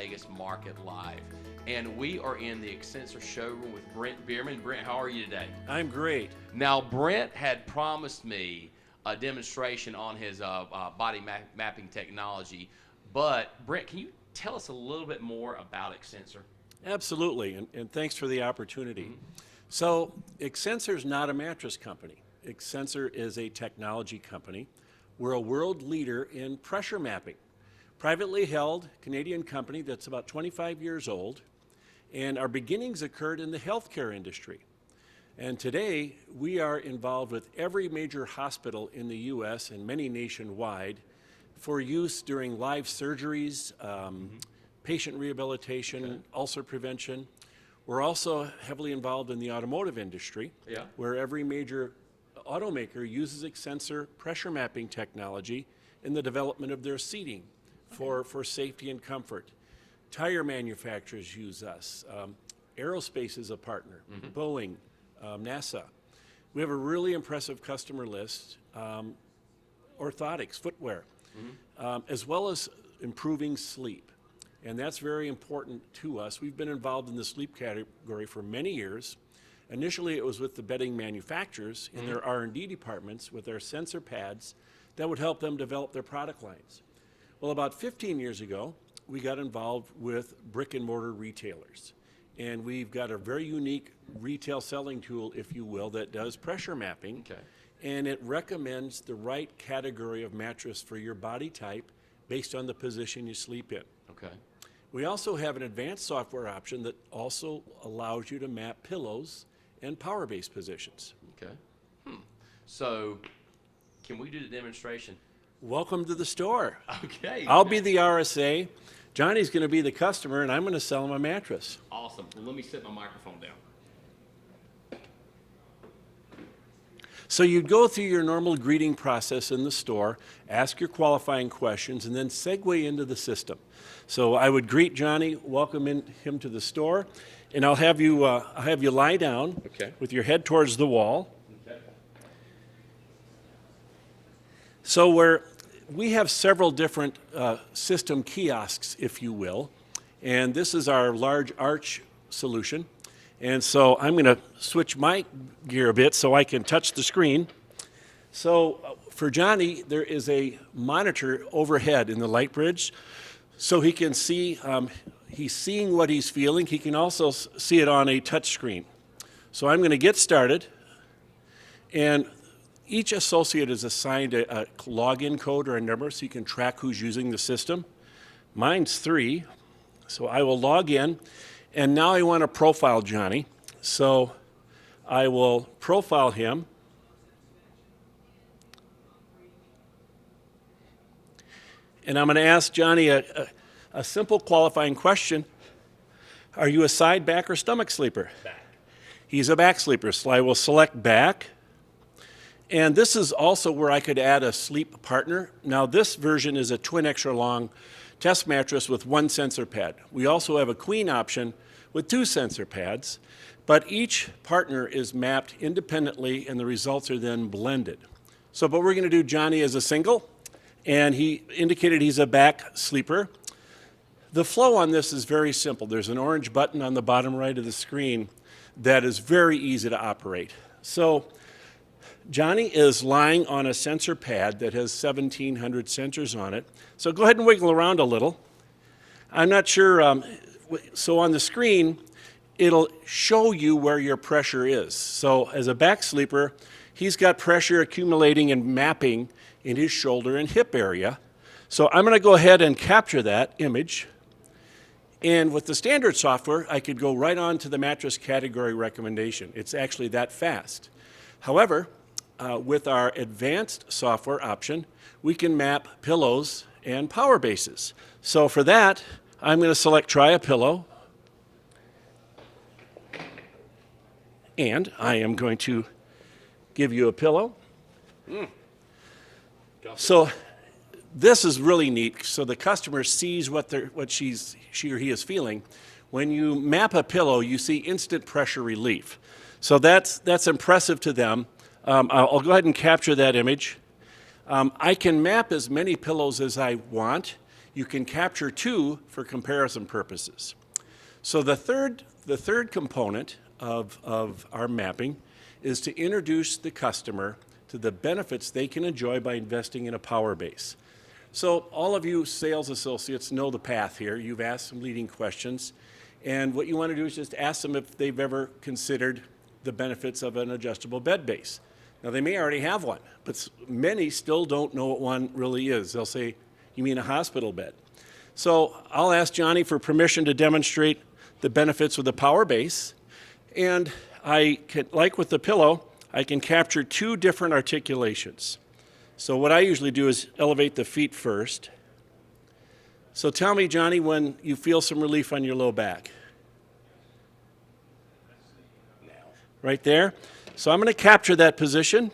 Vegas market live. And we are in the Xsensor showroom with Brent Bierman. Brent, how are you today? I'm great. Now, Brent had promised me a demonstration on his body mapping technology. But, Brent, can you tell us a little bit more about Xsensor? Absolutely, and thanks for the opportunity. So, Xsensor is not a mattress company. Xsensor is a technology company. We're a world leader in pressure mapping. Privately held Canadian company that's about 25 years old, and our beginnings occurred in the healthcare industry. And today, we are involved with every major hospital in the U.S. and many nationwide for use during live surgeries, patient rehabilitation, ulcer prevention. We're also heavily involved in the automotive industry, where every major automaker uses Xsensor pressure mapping technology in the development of their seating for safety and comfort. Tire manufacturers use us. Aerospace is a partner, Boeing, NASA. We have a really impressive customer list, orthotics, footwear, as well as improving sleep. And that's very important to us. We've been involved in the sleep category for many years. Initially, it was with the bedding manufacturers in their R&D departments with their sensor pads that would help them develop their product lines. Well, about 15 years ago, we got involved with brick and mortar retailers. And we've got a very unique retail selling tool, if you will, that does pressure mapping. And it recommends the right category of mattress for your body type based on the position you sleep in. We also have an advanced software option that also allows you to map pillows and power base positions. So, can we do the demonstration? Welcome to the store. Okay. I'll be the RSA. Johnny's going to be the customer, and I'm going to sell him a mattress. Awesome. Well, let me set my microphone down. So you'd go through your normal greeting process in the store, ask your qualifying questions, and then segue into the system. So I would greet Johnny, welcome him to the store, and I'll have you lie down with your head towards the wall. So we have several different system kiosks, if you will, and this is our large arch solution. And so I'm going to switch my gear a bit so I can touch the screen. So for Johnny, there is a monitor overhead in the light bridge, so he can see, he's seeing what he's feeling. He can also see it on a touch screen. So I'm going to get started, and each associate is assigned a login code or a number so you can track who's using the system. Mine's 3, so I will log in. And now I want to profile Johnny, so I will profile him. And I'm going to ask Johnny a simple qualifying question. Are you a side, back, or stomach sleeper? Back. He's a back sleeper, so I will select back. And this is also where I could add a sleep partner. Now this version is a twin extra long test mattress with 1 sensor pad. We also have a queen option with 2 sensor pads, but each partner is mapped independently and the results are then blended. But we're going to do Johnny as a single, and he indicated he's a back sleeper. The flow on this is very simple. There's an orange button on the bottom right of the screen that is very easy to operate. So Johnny is lying on a sensor pad that has 1,700 sensors on it. So go ahead and wiggle around a little. I'm not sure, so on the screen, it'll show you where your pressure is. So as a back sleeper, he's got pressure accumulating and mapping in his shoulder and hip area. So I'm going to go ahead and capture that image. And with the standard software, I could go right on to the mattress category recommendation. It's actually that fast. However, with our advanced software option, we can map pillows and power bases. So for that, I'm going to select try a pillow. And I am going to give you a pillow. So this is really neat. So the customer sees what she or he is feeling. When you map a pillow, you see instant pressure relief. So that's impressive to them. I'll go ahead and capture that image. I can map as many pillows as I want. you can capture 2 for comparison purposes. So the third component of our mapping is to introduce the customer to the benefits they can enjoy by investing in a power base. So all of you sales associates know the path here. You've asked some leading questions. And what you want to do is just ask them if they've ever considered the benefits of an adjustable bed base. Now, they may already have one, but many still don't know what one really is. They'll say, you mean a hospital bed? So I'll ask Johnny for permission to demonstrate the benefits with the power base. And like with the pillow, I can capture 2 different articulations. So what I usually do is elevate the feet first. So tell me, Johnny, when you feel some relief on your low back. Now. Right there. So I'm going to capture that position.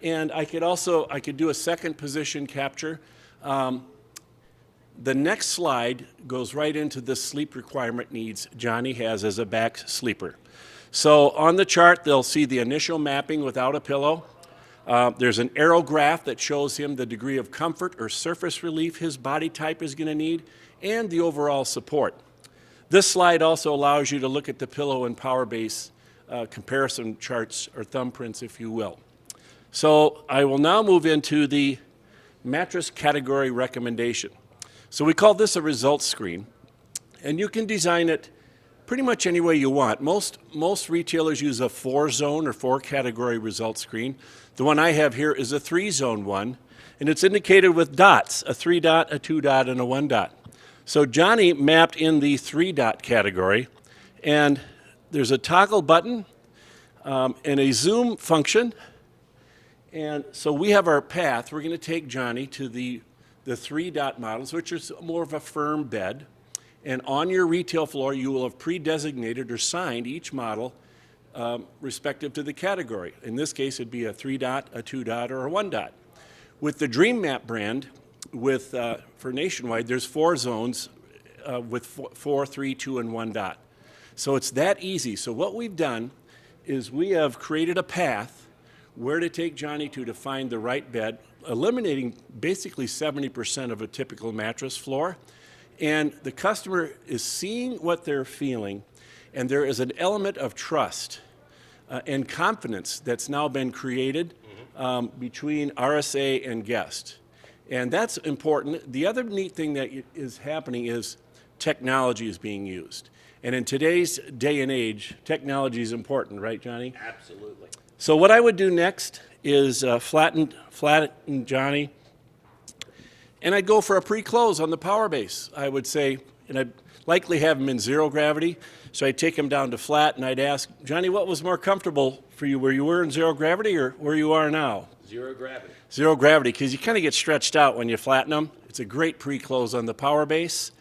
And I could do a second position capture. The next slide goes right into the sleep requirement needs Johnny has as a back sleeper. So on the chart, they'll see the initial mapping without a pillow. There's an arrow graph that shows him the degree of comfort or surface relief his body type is going to need and the overall support. This slide also allows you to look at the pillow and power base comparison charts or thumbprints, if you will. So I will now move into the mattress category recommendation. So we call this a results screen, and you can design it pretty much any way you want. Most retailers use a 4-zone or 4-category results screen. The one I have here is a 3-zone one, and it's indicated with dots, a 3-dot, a 2-dot, and a 1-dot. So Johnny mapped in the 3-dot category, and there's a toggle button and a zoom function. And so we have our path. We're going to take Johnny to the 3-dot models, which is more of a firm bed. And on your retail floor, you will have pre-designated or signed each model respective to the category. In this case, it'd be a 3-dot, a 2-dot, or a 1-dot. With the DreamMap brand, for Nationwide, there's 4 zones with 4, 3, 2, and 1 dot. So it's that easy. So what we've done is we have created a path where to take Johnny to find the right bed, eliminating basically 70% of a typical mattress floor. And the customer is seeing what they're feeling, and there is an element of trust and confidence that's now been created between RSA and guest. And that's important. The other neat thing that is happening is technology is being used. And in today's day and age, technology is important, right, Johnny? Absolutely. So what I would do next is flatten Johnny, and I'd go for a pre-close on the power base. I would say, and I'd likely have him in 0 gravity, so I'd take him down to flat, and I'd ask, Johnny, what was more comfortable for you, where you were in 0 gravity or where you are now? 0 gravity. 0 gravity, because you kind of get stretched out when you flatten them. It's a great pre-close on the power base.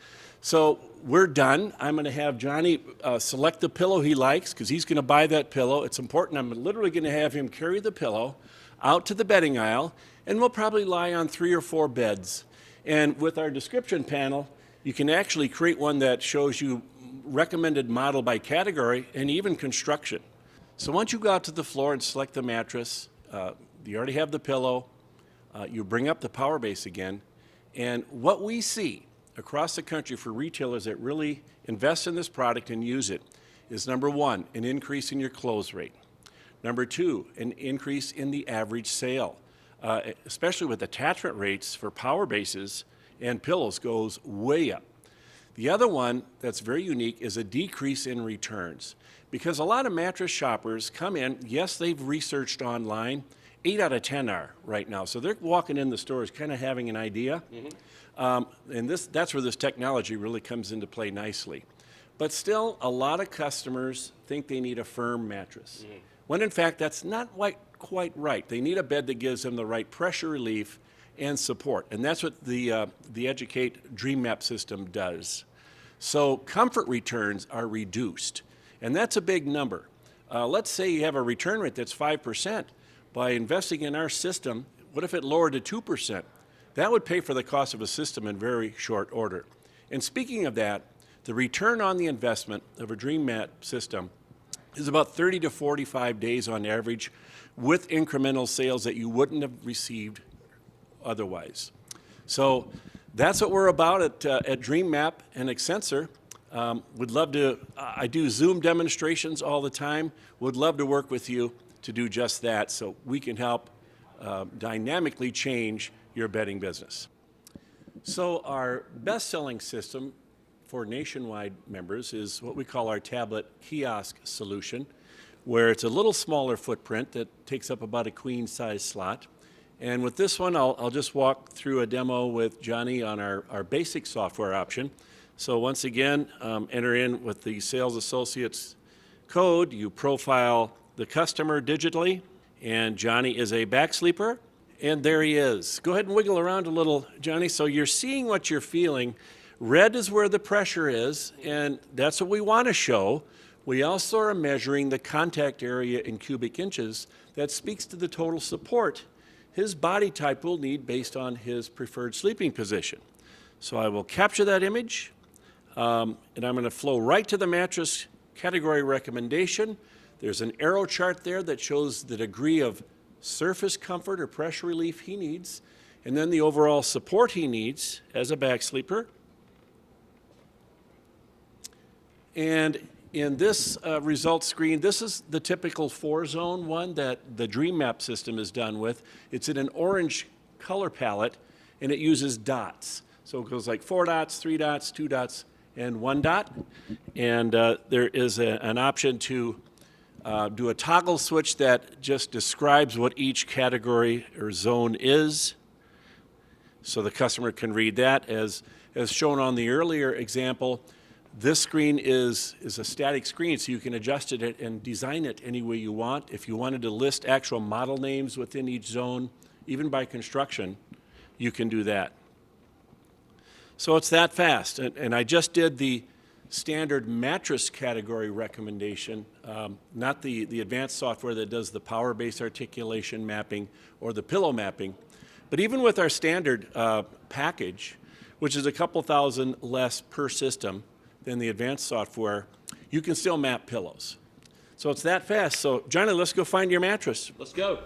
So we're done. I'm going to have Johnny select the pillow he likes, because he's going to buy that pillow. It's important. I'm literally going to have him carry the pillow out to the bedding aisle, and we'll probably lie on 3 or 4 beds. And with our description panel, you can actually create one that shows you recommended model by category and even construction. So once you go out to the floor and select the mattress, you already have the pillow, you bring up the power base again, and what we see across the country for retailers that really invest in this product and use it is, number 1, an increase in your close rate. Number 2, an increase in the average sale, especially with attachment rates for power bases and pillows goes way up. The other one that's very unique is a decrease in returns, because a lot of mattress shoppers come in, yes, they've researched online, 8 out of 10 are right now. So they're walking in the stores kind of having an idea. And that's where this technology really comes into play nicely. But still, a lot of customers think they need a firm mattress, when in fact that's not quite right. They need a bed that gives them the right pressure relief and support. And that's what the Educate DreamMap system does. So comfort returns are reduced. And that's a big number. Let's say you have a return rate that's 5%. By investing in our system, what if it lowered to 2%? That would pay for the cost of a system in very short order. And speaking of that, the return on the investment of a DreamMap system is about 30 to 45 days on average, with incremental sales that you wouldn't have received otherwise. So that's what we're about at DreamMap and Xsensor. Would love to, I do Zoom demonstrations all the time. Would love to work with you to do just that so we can help dynamically change your bedding business. So our best-selling system for nationwide members is what we call our tablet Kiosk solution, where it's a little smaller footprint that takes up about a queen-size slot. And with this one, I'll just walk through a demo with Johnny on our basic software option. So once again, enter in with the sales associates code. You profile the customer digitally, and Johnny is a back sleeper, and there he is. Go ahead and wiggle around a little, Johnny, so you're seeing what you're feeling. Red is where the pressure is, and that's what we want to show. We also are measuring the contact area in cubic inches. That speaks to the total support his body type will need based on his preferred sleeping position. So I will capture that image, and I'm going to flow right to the mattress category recommendation. There's an arrow chart there that shows the degree of surface comfort or pressure relief he needs, and then the overall support he needs as a back sleeper. And in this results screen, this is the typical 4-zone one that the DreamMap system is done with. It's in an orange color palette, and it uses dots. So it goes like 4 dots, 3 dots, 2 dots, and 1 dot. And there is an option to do a toggle switch that just describes what each category or zone is, so the customer can read that. As shown on the earlier example, this screen is a static screen, so you can adjust it and design it any way you want. If you wanted to list actual model names within each zone, even by construction, you can do that. So it's that fast. And I just did the standard mattress category recommendation, not the advanced software that does the power-based articulation mapping or the pillow mapping. But even with our standard package, which is a couple thousand less per system than the advanced software, you can still map pillows. So it's that fast. So Johnny, let's go find your mattress. Let's go.